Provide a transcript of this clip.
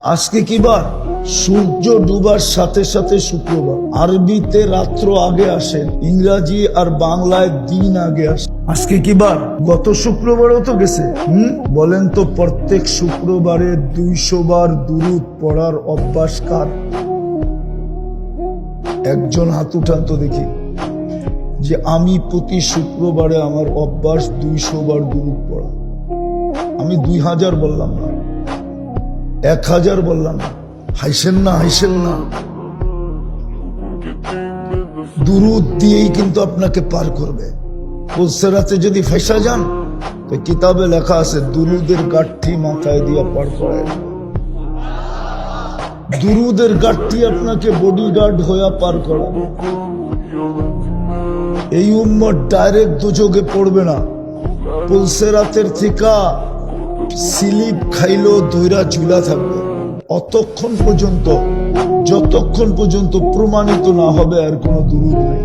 আজকে কি বার? সূর্য ডুবার সাথে সাথে শুক্রবার। আরবিতে রাত্র আগে আসে, ইংরাজি আর বাংলায় দিন আগে আসে। আজকে কি বার? গত শুক্রবারও তো গেছে। বলেন তো, প্রত্যেক শুক্রবারে 200 বার দুরূদ পড়ার অভ্যাস কার? একজন হাত উঠান তো দেখি, যে আমি প্রতি শুক্রবারে আমার অভ্যাস 200 বার দুরূদ পড়া। আমি 2000 বললাম না, 1000 বললাম না। হাইসেন না, হাইসেন না। দুরূদ দিয়েই কিন্তু আপনাকে পার করবে। পুলসেরাতে যদি ফাইসা যান, তো কিতাবে লেখা আছে দুরূদের গাঠি মাথায় দিয়ে পার করায়। দুরূদের গাঠি আপনাকে বডিগার্ড হয়ে পার করাবে। এই উম্মত ডাইরেক্ট দুযোগে পড়বে না, পুলসেরাতের থিকা স্লিপ খাইলো ধৈরা ঝুলা থাকবে অতক্ষণ পর্যন্ত, যতক্ষণ পর্যন্ত প্রমাণিত না হবে আর কোনো দুরূদ নেই।